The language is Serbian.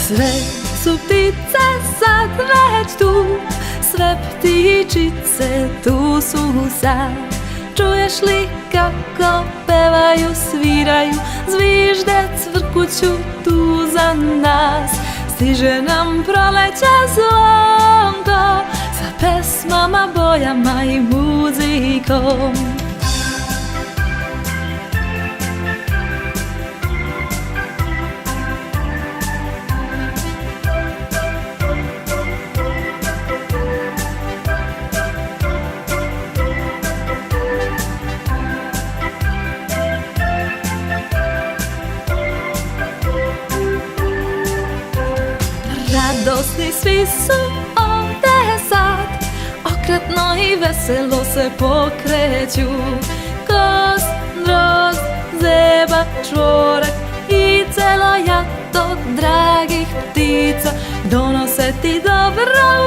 Sve su ptice sad već tu, sve ptičice tu su sad. Čuješ li kako pevaju, sviraju, zvižde cvrkuću tu za nas. Stiže nam proleće zvonko sa pesmama, bojama i muzikom. Radosni svi su ovde sad, okretno i veselo se pokreću. Kost, drozd, zeba, čvorak i celo jato dragih ptica donose ti dobro